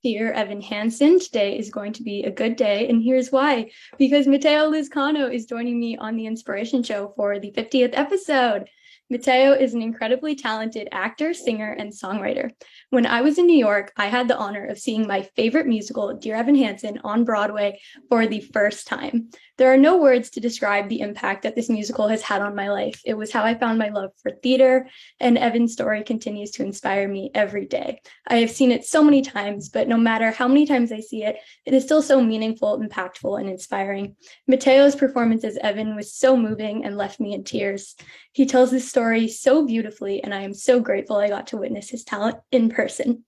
Dear Evan Hansen, today is going to be a good day, and here's why. Because Mateo Lizcano is joining me on the Inspiration Show for the 50th episode. Mateo is an incredibly talented actor, singer, and songwriter. When I was in New York, I had the honor of seeing my favorite musical, Dear Evan Hansen, on Broadway for the first time. There are no words to describe the impact that this musical has had on my life. It was how I found my love for theater, and Evan's story continues to inspire me every day. I have seen it so many times, but no matter how many times I see it, it is still so meaningful, impactful, and inspiring. Mateo's performance as Evan was so moving and left me in tears. He tells this story so beautifully, and I am so grateful I got to witness his talent in person.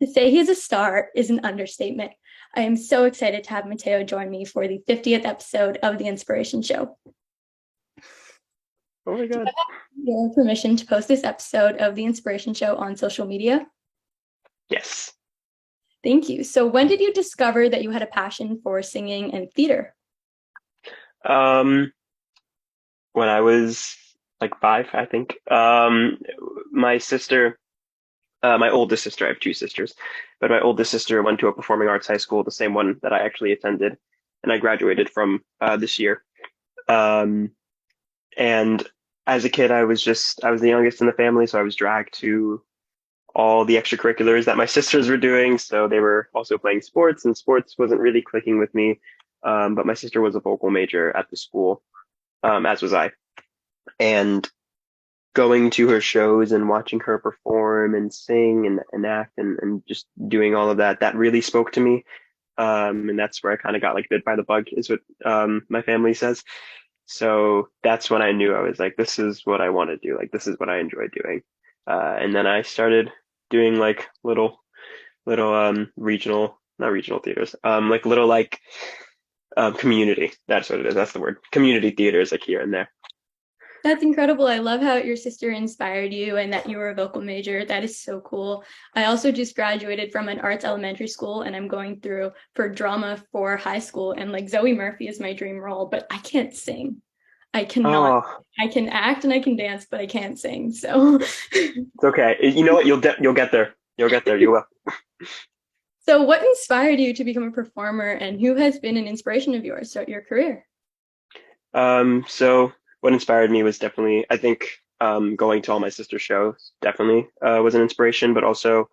To say he is a star is an understatement. I am so excited to have Mateo join me for the 50th episode of The Inspiration Show. Oh my God. Your permission to post this episode of The Inspiration Show on social media? Yes. Thank you. So when did you discover that you had a passion for singing and theater? When I was like 5, I think. My sister, my oldest sister, I have two sisters, but my oldest sister went to a performing arts high school, the same one that I actually attended, and I graduated from this year. Um, and as a kid, I was the youngest in the family, so I was dragged to all the extracurriculars that my sisters were doing. So they were also playing sports, and sports wasn't really clicking with me. But my sister was a vocal major at the school, as was I. And going to her shows and watching her perform and sing and act and just doing all of that, that really spoke to me. And that's where I kind of got like bit by the bug, is what my family says. So that's when I knew I was like, this is what I want to do. Like, this is what I enjoy doing. And then I started doing like little regional, not regional theaters, like little like community. That's what it is. That's the word. Community theaters, like here and there. That's incredible. I love how your sister inspired you and that you were a vocal major. That is so cool. I also just graduated from an arts elementary school and I'm going through for drama for high school. And like Zoe Murphy is my dream role, but I can't sing. I cannot. Oh, I can act and I can dance, but I can't sing. So it's okay. You know what? You'll get there. You'll get there. You will. so what inspired you to become a performer and who has been an inspiration of yours throughout your career? So what inspired me was definitely, I think, going to all my sister's shows definitely was an inspiration, but also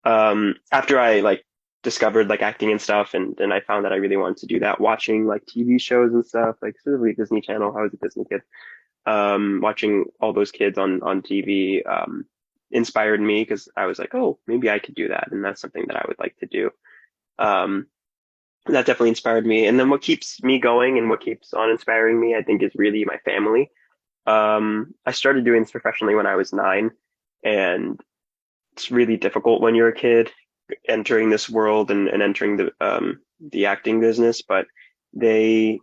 after I like discovered like acting and stuff, and I found that I really wanted to do that, watching like TV shows and stuff, like specifically Disney Channel. I was a Disney kid. Watching all those kids on TV inspired me because I was like, oh, maybe I could do that, and that's something that I would like to do. Um, that definitely inspired me. And then what keeps me going and what keeps on inspiring me, I think, is really my family. I started doing this professionally when I was 9, and it's really difficult when you're a kid entering this world and entering the acting business, but they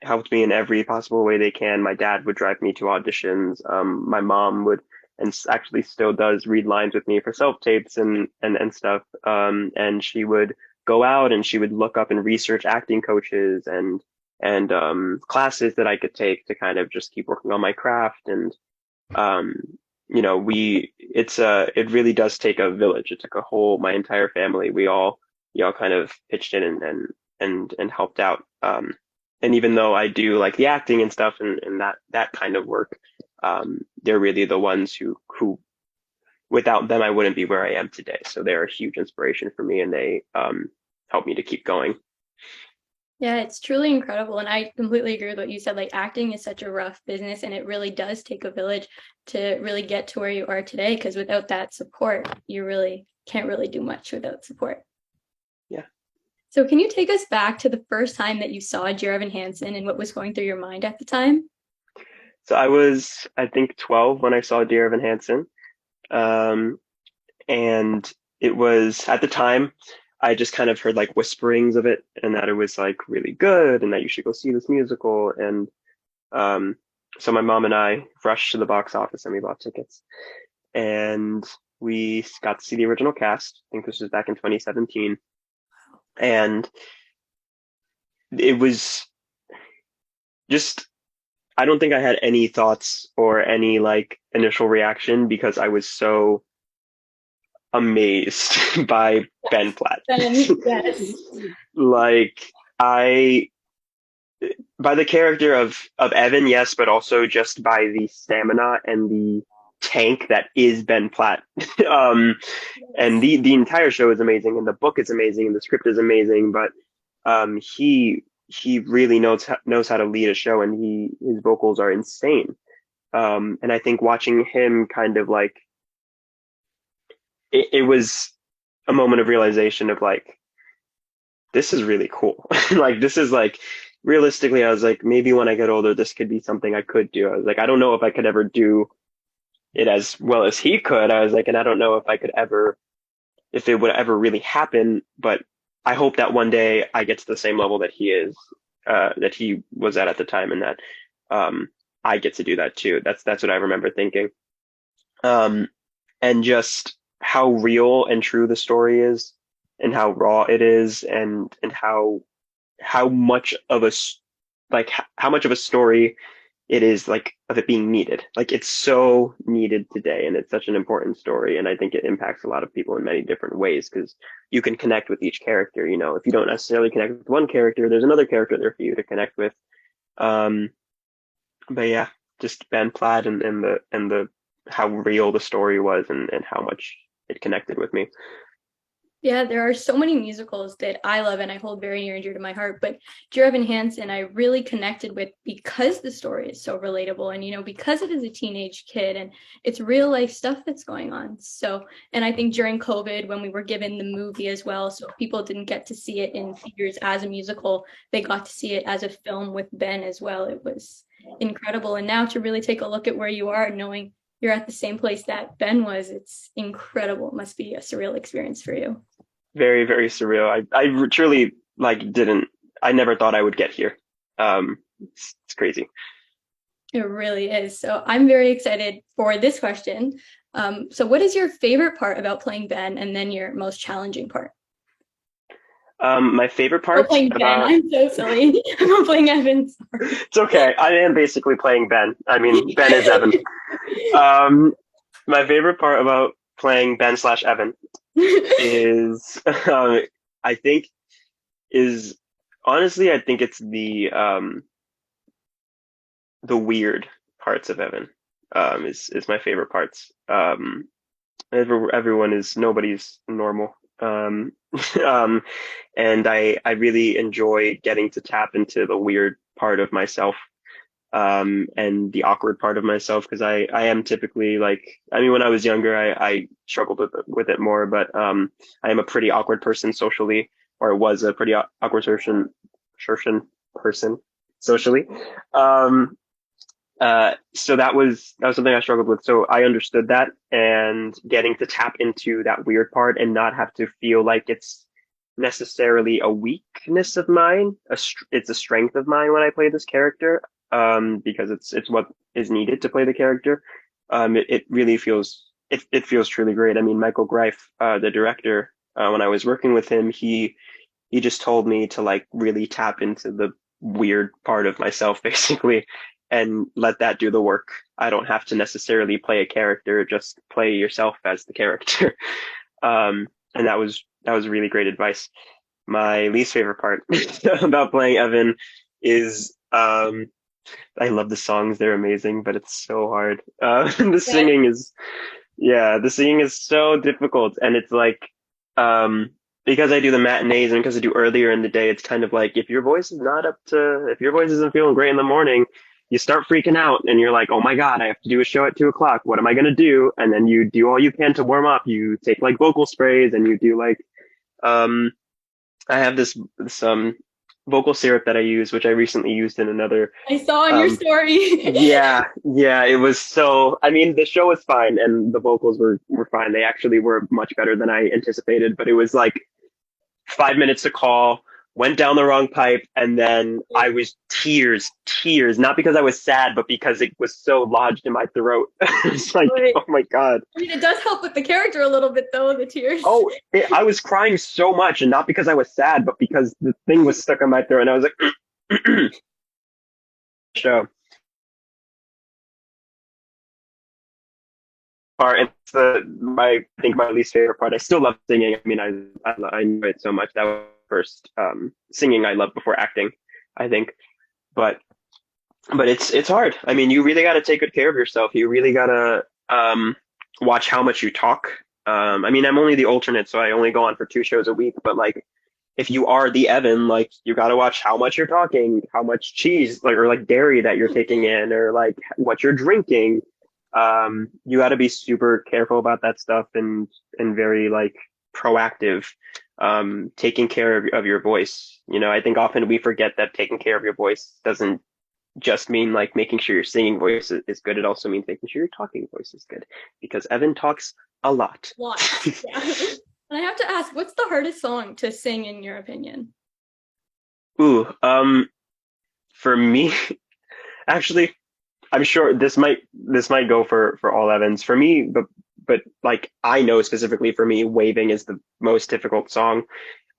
helped me in every possible way they can. My dad would drive me to auditions. My mom would, and actually still does, read lines with me for self tapes and stuff. And she would go out and she would look up and research acting coaches and classes that I could take to kind of just keep working on my craft. And um, it really does take a village. It took my entire family. We all kind of pitched in and helped out. And even though I do like the acting and stuff and that kind of work, they're really the ones who without them I wouldn't be where I am today. So they're a huge inspiration for me, and they help me to keep going. Yeah, it's truly incredible. And I completely agree with what you said. Like acting is such a rough business and it really does take a village to really get to where you are today. Because without that support, you really can't really do much without support. Yeah. So can you take us back to the first time that you saw Dear Evan Hansen and what was going through your mind at the time? So I was, I think, 12 when I saw Dear Evan Hansen. Um, and it was at the time I just kind of heard like whisperings of it and that it was like really good and that you should go see this musical. And um, so my mom and I rushed to the box office and we bought tickets and we got to see the original cast. I think this was back in 2017. And it was just, I don't think I had any thoughts or any like initial reaction because I was so amazed by Ben Platt. Ben, yes. Like I by the character of Evan, yes, but also just by the stamina and the tank that is Ben Platt. um, and Yes. the entire show is amazing, and the book is amazing, and the script is amazing. But he really knows how to lead a show, and his vocals are insane. And I think watching him kind of like it was a moment of realization of like this is really cool. Like this is like realistically, I was like, maybe when I get older, this could be something I could do. I was like, I don't know if I could ever do it as well as he could. I was like, and I don't know if I could ever, if it would ever really happen, but I hope that one day I get to the same level that he is, that he was at the time, and that um, I get to do that too. That's what I remember thinking. Um, and just how real and true the story is, and how raw it is, and how much of like how much of a story it is like of it being needed. Like it's so needed today, and it's such an important story, and I think it impacts a lot of people in many different ways because you can connect with each character. You know, if you don't necessarily connect with one character, there's another character there for you to connect with. Um, but yeah, just Ben Platt and the how real the story was and how much it connected with me. Yeah, there are so many musicals that I love and I hold very near and dear to my heart. But Dear Evan Hansen, I really connected with because the story is so relatable and, because it is a teenage kid and it's real life stuff that's going on. So, and I think during COVID, when we were given the movie as well, so if people didn't get to see it in theaters as a musical, they got to see it as a film with Ben as well. It was incredible. And now to really take a look at where you are, knowing you're at the same place that Ben was, it's incredible. It must be a surreal experience for you. Very, very surreal. I truly like didn't. I never thought I would get here. It's crazy. It really is. So I'm very excited for this question. So what is your favorite part about playing Ben and then your most challenging part? My favorite Oh, parts playing Ben. about I'm so silly. I'm not playing Evan. Sorry. it's okay. I am basically playing Ben. I mean, Ben is Evan. Um, my favorite part about playing Ben slash Evan is, I think, is honestly, I think it's the weird parts of Evan. Is my favorite parts. Everyone is nobody's normal. Um, and I really enjoy getting to tap into the weird part of myself, and the awkward part of myself because I am typically like I mean when I was younger I struggled with it more, but I am a pretty awkward person socially, or was a pretty awkward person socially. Um, so that was something I struggled with. So I understood that, and getting to tap into that weird part and not have to feel like it's necessarily a weakness of mine. It's a strength of mine when I play this character, because it's what is needed to play the character. It really it feels truly great. I mean, Michael Greif, the director, when I was working with him, he just told me to like really tap into the weird part of myself basically and let that do the work. I don't have to necessarily play a character, just play yourself as the character. And that was really great advice. My least favorite part about playing Evan is I love the songs, they're amazing, but it's so hard. The Yeah. singing is yeah, the singing is so difficult, and it's like, um, because I do the matinees and because I do earlier in the day, it's kind of like if your voice isn't feeling great in the morning, you start freaking out and you're like, oh my God, I have to do a show at 2 o'clock. What am I gonna do? And then you do all you can to warm up. You take like vocal sprays and you do like, um, I have this vocal syrup that I use, which I recently used in another I saw on your um story. yeah, it was so, I mean, the show was fine and the vocals were fine. They actually were much better than I anticipated, but it was like 5 minutes to call, went down the wrong pipe, and then I was tears, not because I was sad, but because it was so lodged in my throat. It's like, Right. oh my God. I mean, it does help with the character a little bit, though, the tears. I was crying so much, and not because I was sad, but because the thing was stuck in my throat, and I was like, show. part, and it's I think my least favorite part. I still love singing. I mean, I enjoy it so much. That was the first singing I loved before acting, I think. But it's hard. I mean, you really got to take good care of yourself. You really got to watch how much you talk. I mean, I'm only the alternate, so I only go on for 2 shows a week. But like, if you are the Evan, like, you got to watch how much you're talking, how much cheese, like, or like dairy that you're taking in, or like what you're drinking. You got to be super careful about that stuff and very like proactive, taking care of your voice. You know, I think often we forget that taking care of your voice doesn't just mean like making sure your singing voice is good. It also means making sure your talking voice is good, because Evan talks a lot. Lots. Yeah. And I have to ask, what's the hardest song to sing in your opinion? Ooh, for me, actually, I'm sure this might go for all Evans. For me, but like I know specifically for me, Waving is the most difficult song.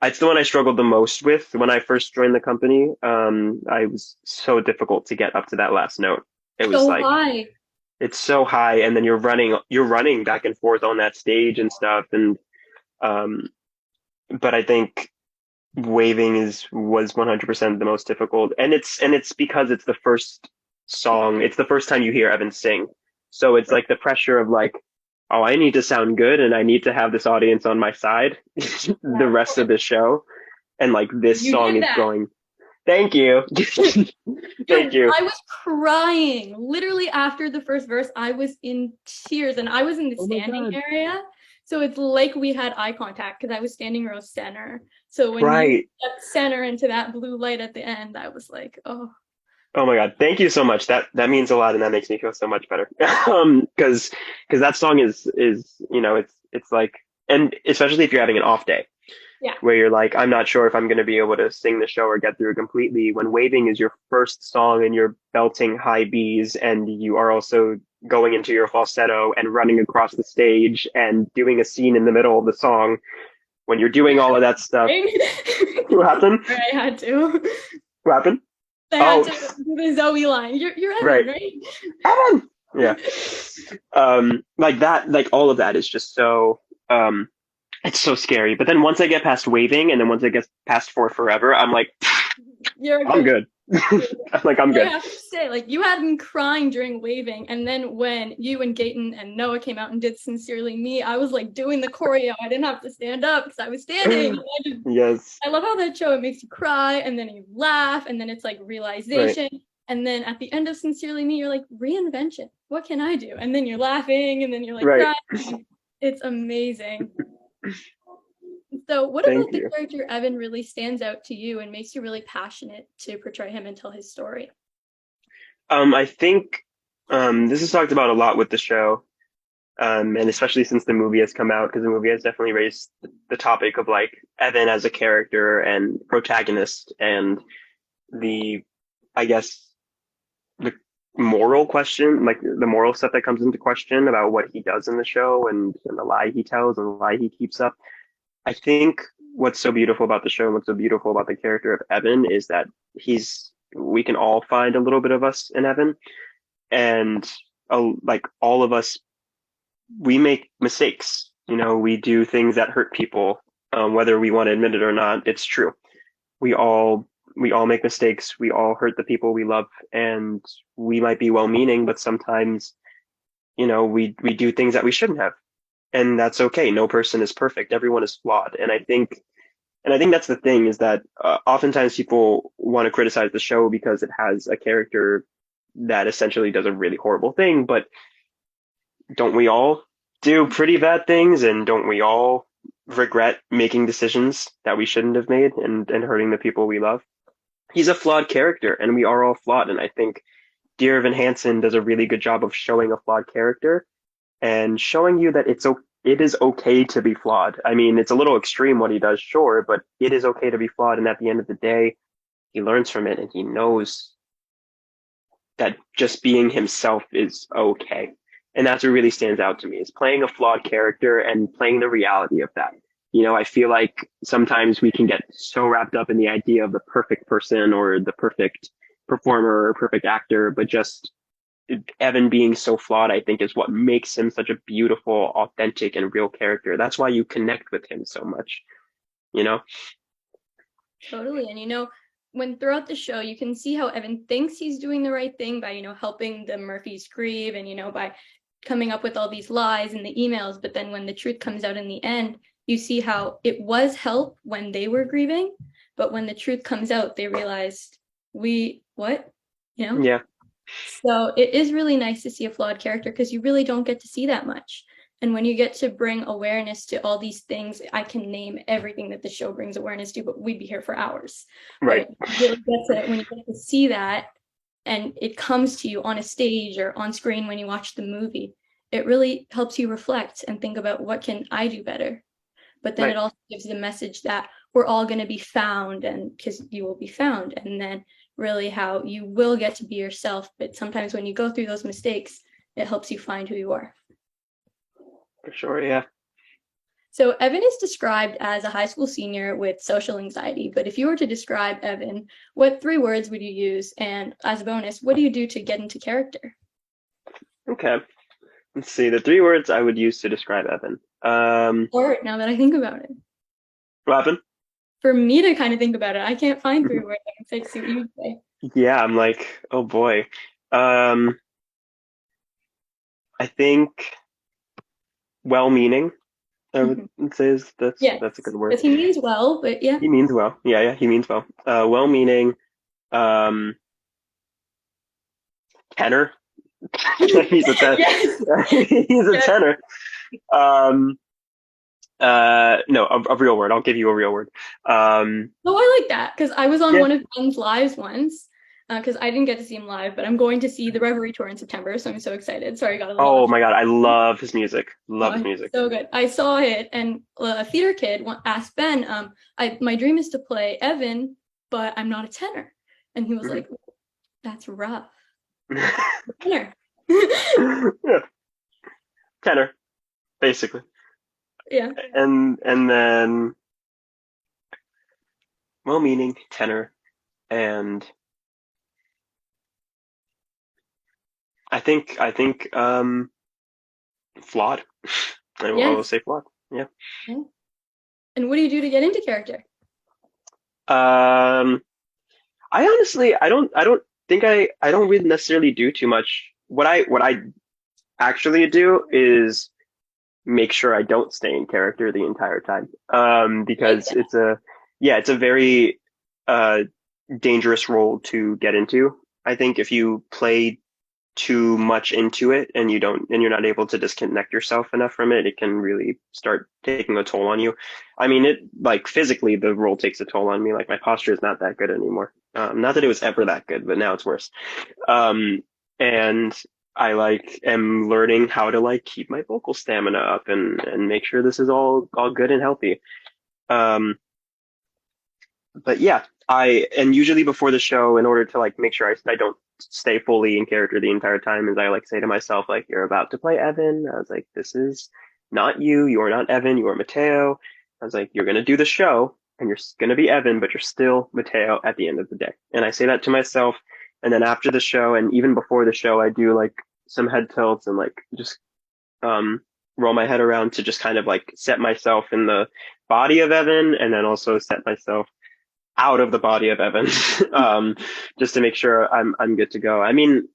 It's the one I struggled the most with when I first joined the company. I was so difficult to get up to that last note. It was So like high. it's so high, and then you're running back and forth on that stage and stuff. And um, but I think Waving was 100% the most difficult, and it's because it's the first song. It's the first time you hear Evan sing, so it's like the pressure of like, oh, I need to sound good, and I need to have this audience on my side Yeah, the of rest of course. the show. And like this You song did is that. going, thank you. Thank Dude, you. I was crying. Literally after the first verse, I was in tears and I was in the Oh my standing God. area. So it's like we had eye contact because I was standing row center. So when you Right. stepped center into that blue light at the end, I was like, oh, Oh my God. Thank you so much. That means a lot, and that makes me feel so much better. Because that song is, it's like, and especially if you're having an off day yeah. where you're like, I'm not sure if I'm going to be able to sing the show or get through it completely. When Waving is your first song and you're belting high B's, and you are also going into your falsetto and running across the stage and doing a scene in the middle of the song, when you're doing all of that stuff, what happened? I had to. What happened? I had Oh, to do the Zoe line. You're right. Evan, right? Evan! Yeah. Like that, like all of that is just so, it's so scary. But then once I get past Waving, and then once I get past For Forever, I'm like, You're a I'm good. good. I'm like, I'm But I good. have to say, like, you had me crying during Waving, and then when you and Gaten and Noah came out and did Sincerely Me, I was like doing the choreo. I didn't have to stand up because I was standing. Yes. I love how that show, it makes you cry, and then you laugh, and then it's like Right. realization. And then at the end of Sincerely Me, you're like, reinvention. What can I do? And then you're laughing, and then you're like Right. crying. It's amazing. So, what Thank about the you. character Evan really stands out to you and makes you really passionate to portray him and tell his story? I think this is talked about a lot with the show, and especially since the movie has come out, because the movie has definitely raised the topic of like Evan as a character and protagonist, and the, I guess, the moral question, like the moral stuff that comes into question about what he does in the show, and the lie he tells and the lie he keeps up. I think what's so beautiful about the show and what's so beautiful about the character of Evan is that we can all find a little bit of us in Evan, and like all of us, we make mistakes. You know, we do things that hurt people, whether we want to admit it or not. It's true. We all we all make mistakes. We all hurt the people we love, and we might be well-meaning, but sometimes, we do things that we shouldn't have, and that's okay. No person is perfect. Everyone is flawed, and I think that's the thing, is that oftentimes people want to criticize the show because it has a character that essentially does a really horrible thing, but don't we all do pretty bad things, and don't we all regret making decisions that we shouldn't have made, and hurting the people we love? He's a flawed character, and we are all flawed. And I think Dear Evan Hansen does a really good job of showing a flawed character and showing you that it is okay to be flawed. I mean, it's a little extreme what he does, sure, but it is okay to be flawed. And at the end of the day, he learns from it, and he knows that just being himself is okay. And that's what really stands out to me, is playing a flawed character and playing the reality of that. I feel like sometimes we can get so wrapped up in the idea of the perfect person or the perfect performer or perfect actor, but just Evan being so flawed, I think, is what makes him such a beautiful, authentic, and real character. That's why you connect with him so much, you know? Totally. And when throughout the show, you can see how Evan thinks he's doing the right thing by, helping the Murphys grieve and, by coming up with all these lies in the emails. But then when the truth comes out in the end, you see how it was help when they were grieving. But when the truth comes out, they realized what? Yeah, So it is really nice to see a flawed character because you really don't get to see that much. And when you get to bring awareness to all these things, I can name everything that the show brings awareness to, but we'd be here for hours. right. But when you get to see that and it comes to you on a stage or on screen when you watch the movie, it really helps you reflect and think about what can I do better. But then Right. it also gives the message that we're all going to be found, and because you will be found, and then really how you will get to be yourself. But sometimes when you go through those mistakes, it helps you find who you are. For sure, yeah. So Evan is described as a high school senior with social anxiety, but if you were to describe Evan, what 3 words would you use? And as a bonus, what do you do to get into character? Okay. Let's see. The 3 words I would use to describe Evan. Or now that I think about it. Robin? For me to kind of think about it, I can't find 3 words I can say to see what you say. Yeah, I'm like, oh boy. Um, I think well-meaning, I would say Yes, that's a good word. because he means well, but yeah. He means well. Yeah, he means well. Well-meaning, um, tenor. He's a Yes. he's a Yes. tenor. Um, no, a real word. I'll give you a real word. Oh, I like that because I was on Yeah. one of Ben's lives once because I didn't get to see him live, but I'm going to see the Reverie tour in September, so I'm so excited. Sorry, I got a little Oh off. my God, I love his music. Love his Oh, music. so good. I saw it, and a theater kid asked Ben, my dream is to play Evan, but I'm not a tenor. And he was like, that's rough. Tenor. Yeah, tenor, basically. Yeah. And then well-meaning tenor, and I think flawed. I will Yes. say flawed. Yeah. Yeah. And what do you do to get into character? Um, I honestly I don't think I don't really necessarily do too much. What I actually do is make sure I don't stay in character the entire time. Like Because that. it's a very uh dangerous role to get into. I think if you play too much into it and you're not able to disconnect yourself enough from it, it can really start taking a toll on you. I mean, it like physically the role takes a toll on me. Like my posture is not that good anymore. Not that it was ever that good, but now it's worse. Um, and I like am learning how to like keep my vocal stamina up and make sure this is all good and healthy. Um, but yeah, and usually before the show, in order to like make sure I don't stay fully in character the entire time, is I like say to myself, like, you're about to play Evan. I was like, this is not you. You are not Evan. You are Mateo. I was like, you're going to do the show and you're going to be Evan, but you're still Mateo at the end of the day. And I say that to myself. And then after the show and even before the show, I do like some head tilts and like just, um, roll my head around to just kind of like set myself in the body of Evan and then also set myself out of the body of Evan, just to make sure I'm good to go. I mean,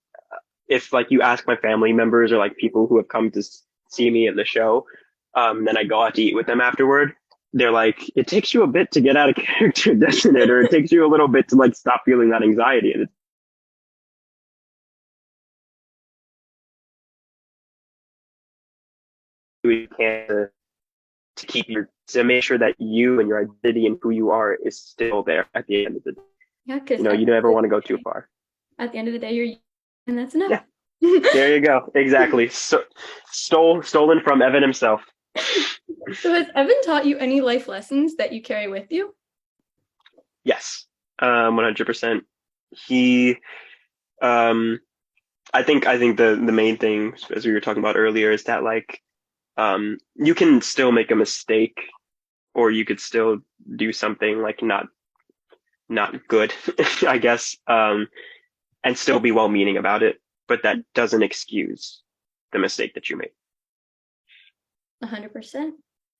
if like you ask my family members or like people who have come to see me in the show, then I go out to eat with them afterward. They're like, it takes you a bit to get out of character, doesn't it? Or it takes you a little bit to like stop feeling that anxiety. And you can to keep your to make sure that you and your identity and who you are is still there at the end of the day. Yeah, because You never want to go too far. at the end of the day, you're, and that's enough. Yeah. There you go. Exactly. So, stolen from Evan himself. So has Evan taught you any life lessons that you carry with you? Yes. 100%. He, um, I think the main thing, as we were talking about earlier, is that like, you can still make a mistake or you could still do something like not good, I guess, and still be well-meaning about it. but that doesn't excuse the mistake that you made. 100%.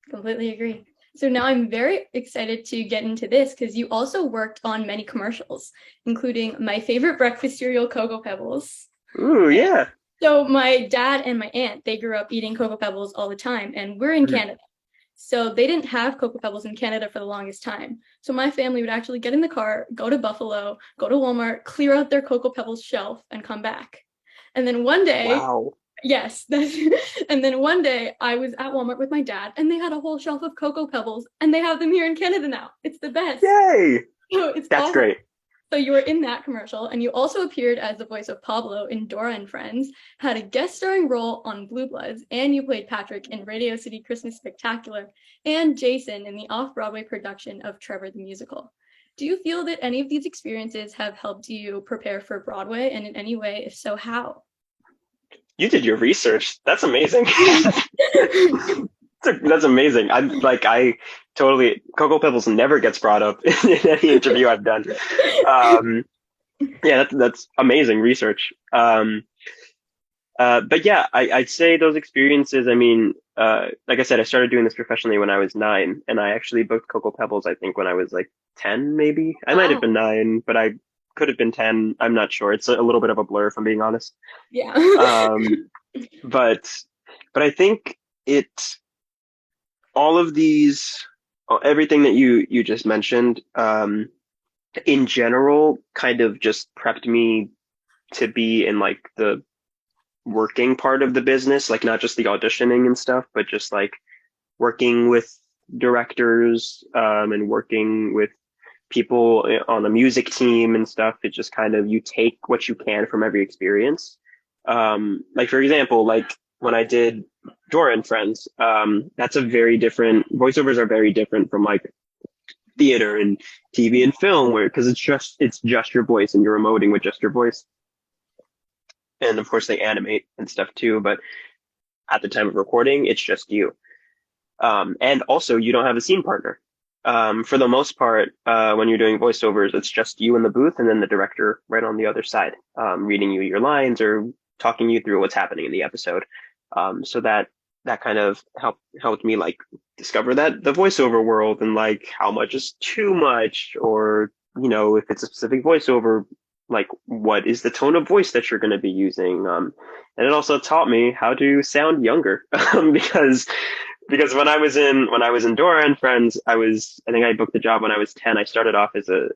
Completely agree. So now I'm very excited to get into this because you also worked on many commercials, including my favorite breakfast cereal, Cocoa Pebbles. Ooh, yeah. So my dad and my aunt, they grew up eating Cocoa Pebbles all the time, and we're in Canada. So they didn't have Cocoa Pebbles in Canada for the longest time. So my family would actually get in the car, go to Buffalo, go to Walmart, clear out their Cocoa Pebbles shelf, and come back. And then one day, Wow. yes, and then one day I was at Walmart with my dad, and they had a whole shelf of Cocoa Pebbles, and they have them here in Canada now. It's the best. Yay. So it's That's awesome. great. So you were in that commercial, and you also appeared as the voice of Pablo in Dora and Friends, had a guest starring role on Blue Bloods, and you played Patrick in Radio City Christmas Spectacular, and Jason in the off-Broadway production of Trevor the Musical. Do you feel that any of these experiences have helped you prepare for Broadway, and in any way, if so, how? You did your research. That's amazing. That's amazing. I totally, Cocoa Pebbles never gets brought up in any interview I've done. Yeah, that's amazing research. But yeah, I'd say those experiences, I mean, like I said, I started doing this professionally when I was 9, and I actually booked Cocoa Pebbles, I think, when I was like 10, maybe. I might have been 9, but I could have been 10. I'm not sure. It's a little bit of a blur, if I'm being honest. Yeah. But I think all of these, everything that you just mentioned, in general, kind of just prepped me to be in like the working part of the business, like not just the auditioning and stuff, but just like working with directors, and working with people on a music team and stuff. It just kind of, you take what you can from every experience. Like for example, like when I did Dora and Friends, that's a very different, voiceovers are very different from like theater and TV and film, where, because it's just your voice and you're emoting with just your voice. And of course they animate and stuff too, but at the time of recording, it's just you. And also you don't have a scene partner. For the most part, when you're doing voiceovers, it's just you in the booth and then the director right on the other side, reading you your lines or talking you through what's happening in the episode. So that kind of helped me like discover that the voiceover world and like how much is too much, or if it's a specific voiceover, like what is the tone of voice that you're going to be using. And it also taught me how to sound younger, because when I was in Dora and Friends, I think I booked the job when I was 10. I started off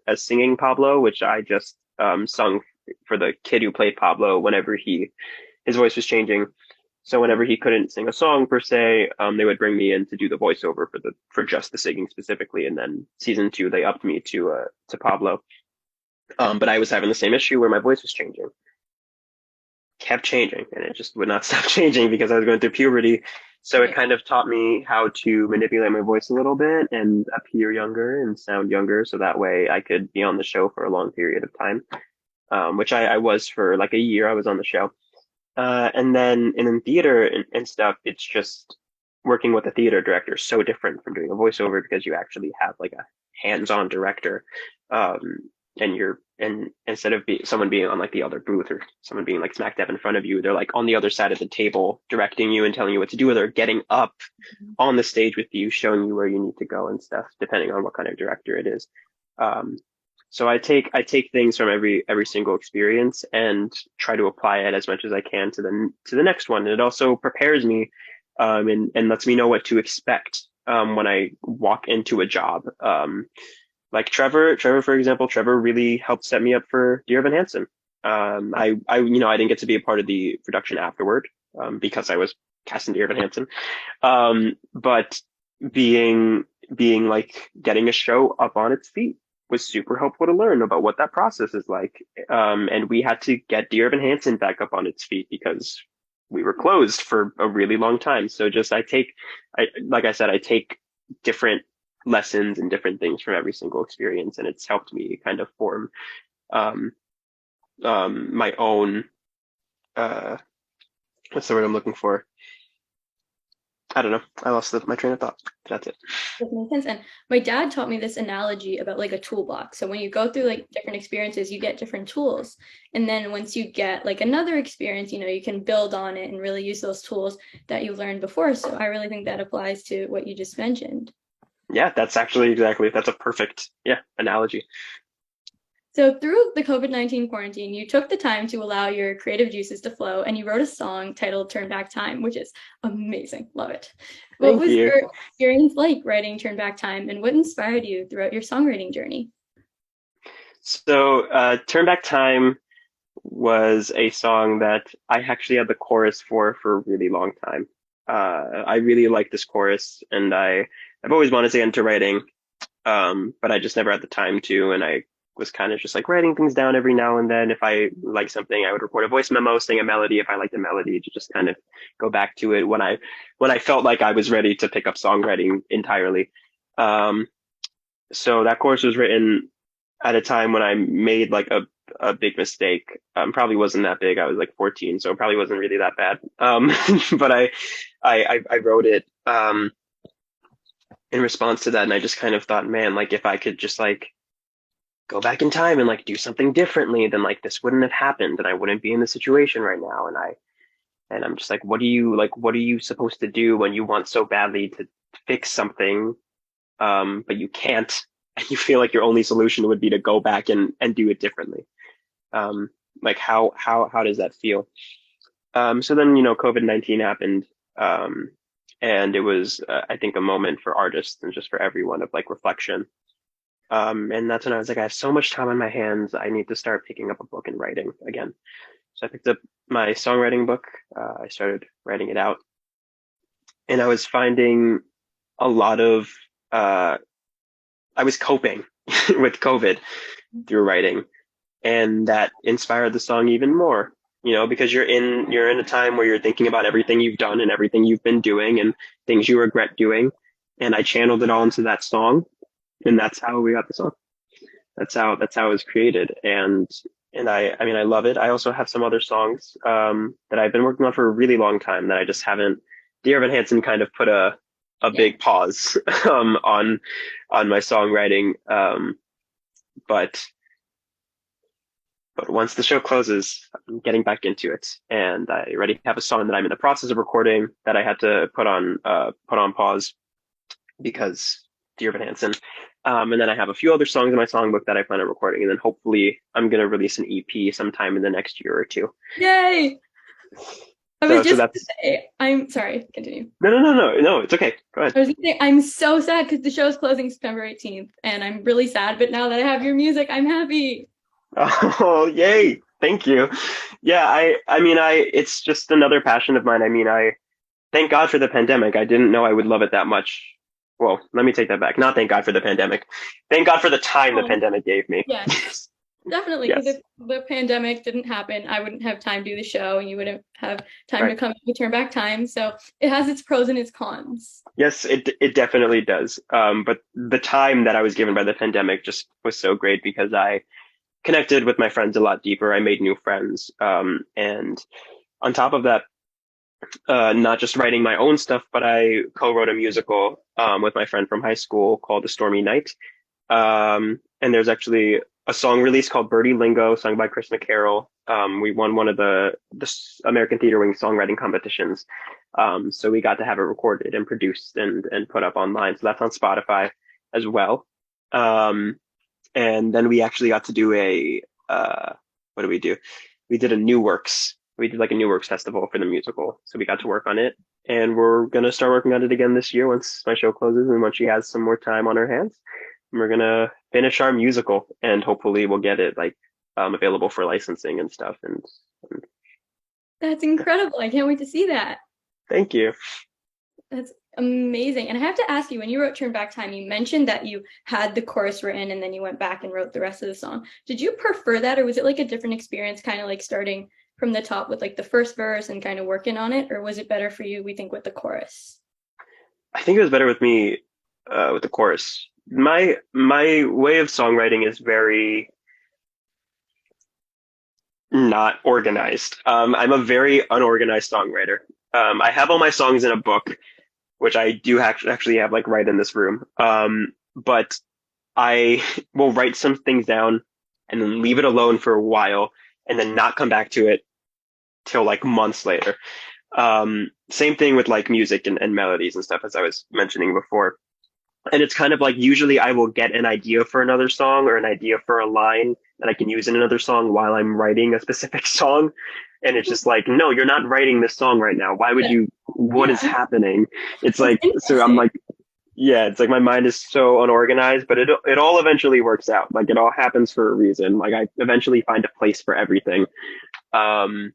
as singing Pablo, which I just sung for the kid who played Pablo whenever his voice was changing. So whenever he couldn't sing a song per se, they would bring me in to do the voiceover for just the singing specifically. And then season 2, they upped me to Pablo. But I was having the same issue where my voice was changing, kept changing, and it just would not stop changing because I was going through puberty. So it kind of taught me how to manipulate my voice a little bit and appear younger and sound younger, so that way I could be on the show for a long period of time, which I was for like a year. I was on the show. And then in theater and stuff, it's just working with a theater director is so different from doing a voiceover because you actually have like a hands-on director. And instead of someone being on like the other booth or someone being like smack dab in front of you, they're like on the other side of the table directing you and telling you what to do, or they're getting up on the stage with you, showing you where you need to go and stuff, depending on what kind of director it is. So I take things from every single experience and try to apply it as much as I can to the next one. And it also prepares me, and lets me know what to expect when I walk into a job. Like Trevor, for example, Trevor really helped set me up for Dear Evan Hansen. I didn't get to be a part of the production afterward, because I was cast in Dear Evan Hansen. But being like getting a show up on its feet was super helpful to learn about what that process is like. And we had to get Dear Evan Hansen back up on its feet because we were closed for a really long time. So like I said, I take different lessons and different things from every single experience, and it's helped me kind of form my own what's the word I'm looking for? I don't know. I lost my train of thought. That's it. That makes sense. And my dad taught me this analogy about like a toolbox. So when you go through like different experiences, you get different tools. And then once you get like another experience, you can build on it and really use those tools that you learned before. So I really think that applies to what you just mentioned. Yeah, that's actually that's a perfect, analogy. So through the COVID-19 quarantine, you took the time to allow your creative juices to flow and you wrote a song titled Turn Back Time, which is amazing. Love it. What Thank was you. your experience like writing Turn Back Time and what inspired you throughout your songwriting journey? So, Turn Back Time was a song that I actually had the chorus for a really long time. I really like this chorus, and I've always wanted to get into writing, but I just never had the time to, and I was kind of just like writing things down every now and then. If I like something, I would record a voice memo, sing a melody. If I liked the melody, to just kind of go back to it when I felt like I was ready to pick up songwriting entirely. Um, so that chorus was written at a time when I made like a big mistake. Probably wasn't that big. I was like 14, so it probably wasn't really that bad. But I wrote it in response to that, and I just kind of thought, man, like if I could just like go back in time and like do something differently, then like this wouldn't have happened, and I wouldn't be in this situation right now. And I'm just like, what are you supposed to do when you want so badly to fix something, but you can't, and you feel like your only solution would be to go back and do it differently. Like how does that feel? So then, COVID-19 happened. And it was, I think, a moment for artists and just for everyone of like reflection. And that's when I was like, I have so much time on my hands. I need to start picking up a book and writing again. So I picked up my songwriting book. I started writing it out, and I was finding a lot of, uh, I was coping with COVID through writing, and that inspired the song even more. Because you're in a time where you're thinking about everything you've done and everything you've been doing and things you regret doing. And I channeled it all into that song, and that's how we got the song. That's how it was created. And I mean I love it. I also have some other songs that I've been working on for a really long time that I just haven't. Dear Evan Hansen kind of put a Yeah. big pause on my songwriting. But once the show closes, I'm getting back into it, and I already have a song that I'm in the process of recording that I had to put on pause because Dear Evan Hansen. And then I have a few other songs in my songbook that I plan on recording, and then hopefully I'm gonna release an EP sometime in the next year or two. Yay! I was So just that's gonna say, I'm sorry, continue. no, it's okay. Go ahead. I was gonna say, I'm so sad because the show's closing September 18th, and I'm really sad, but now that I have your music, I'm happy. Oh, yay! Thank you. Yeah, I mean, it's just another passion of mine. I mean, I thank God for the pandemic. I didn't know I would love it that much. Well, let me take that back. Not thank God for the pandemic. Thank God for the time the Um, pandemic gave me. yeah, definitely, because Yes, if the pandemic didn't happen, I wouldn't have time to do the show, and you wouldn't have time to right. come to Turn Back Time. So it has its pros and its cons. Yes, it definitely does. But the time that I was given by the pandemic just was so great because I connected with my friends a lot deeper. I made new friends. And on top of that, not just writing my own stuff, but I co-wrote a musical with my friend from high school called A Stormy Night. And there's actually a song release called Birdie Lingo, sung by Chris McCarroll. We won one of the American Theater Wing songwriting competitions. So we got to have it recorded and produced and put up online. So that's on Spotify as well. And then we actually got to do what do we do? We did a New Works. We did like a New Works festival for the musical. So we got to work on it. And we're going to start working on it again this year once my show closes and once she has some more time on her hands. We're going to finish our musical and hopefully we'll get it like available for licensing and stuff. And That's incredible. I can't wait to see that. thank you. That's amazing. And I have to ask you, when you wrote Turn Back Time, you mentioned that you had the chorus written and then you went back and wrote the rest of the song. Did you prefer that, or was it like a different experience, kind of like starting from the top with like the first verse and kind of working on it? Or was it better for you, we think, with the chorus? I think it was better with me with the chorus. My way of songwriting is very not organized. I'm a very unorganized songwriter. I have all my songs in a book, which I do actually have like right in this room. But I will write some things down and then leave it alone for a while and then not come back to it till like months later. Same thing with like music and melodies and stuff, as I was mentioning before. And it's kind of like usually I will get an idea for another song or an idea for a line that I can use in another song while I'm writing a specific song. And it's just like, no, you're not writing this song right now. Why would you? What is Yeah, happening? It's it's like, so I'm interesting. like, yeah, it's like my mind is so unorganized, but it all eventually works out. Like it all happens for a reason. Like I eventually find a place for everything. Um,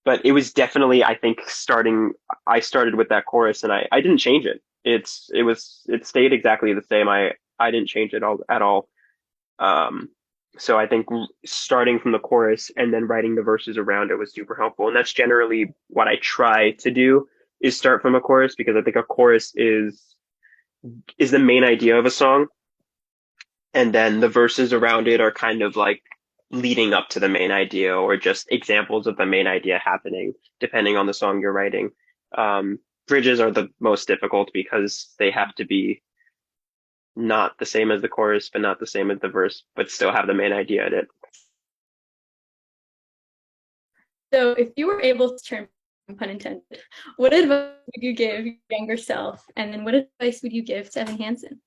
but it was definitely, I think, I started with that chorus and I didn't change it. It stayed exactly the same. I didn't change it all at all. Um, so I think starting from the chorus and then writing the verses around it was super helpful. And that's generally what I try to do is start from a chorus because I think a chorus is the main idea of a song. And then the verses around it are kind of like leading up to the main idea or just examples of the main idea happening, depending on the song you're writing. Bridges are the most difficult because they have to be not the same as the chorus, but not the same as the verse, but still have the main idea in it. So if you were able to turn, pun intended, what advice would you give your younger self? And then what advice would you give to Evan Hansen?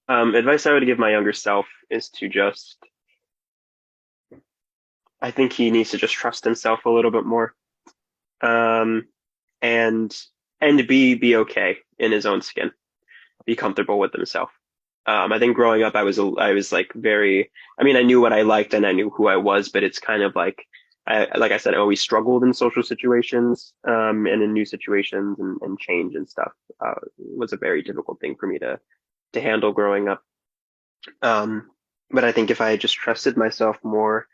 Advice I would give my younger self is to just, I think he needs to just trust himself a little bit more. Um, and be okay in his own skin, be comfortable with himself. I think growing up, I was like very, I mean, I knew what I liked and I knew who I was, but it's kind of like, like I said, I always struggled in social situations, and in new situations and change and stuff, was a very difficult thing for me to handle growing up. Um, but I think if I had just trusted myself more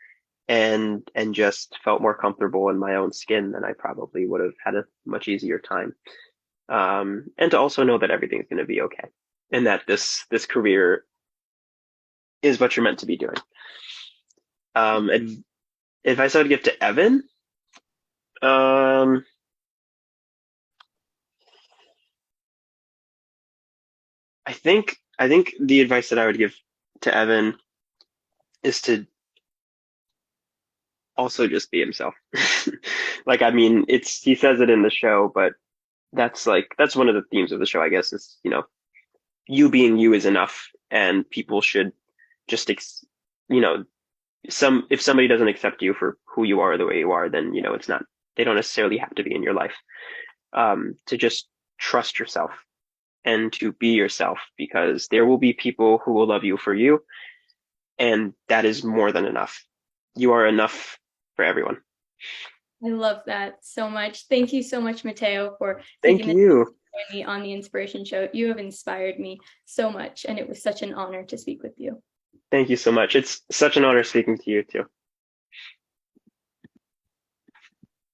and just felt more comfortable in my own skin, then I probably would have had a much easier time. And to also know that everything's going to be okay and that this career is what you're meant to be doing. Um, advice I would give to Evan, um, I think the advice that I would give to Evan is to also just be himself. Like, I mean, it's he says it in the show, but that's one of the themes of the show, I guess, is you being you is enough, and people should just you know if somebody doesn't accept you for who you are the way you are, then it's not they don't necessarily have to be in your life. To just trust yourself and to be yourself because there will be people who will love you for you, and that is more than enough. You are enough for everyone. I love that so much. Thank you so much, Mateo, for Thank taking the time you. to join me on the Inspiration Show. You have inspired me so much, and it was such an honor to speak with you. Thank you so much. It's such an honor speaking to you too.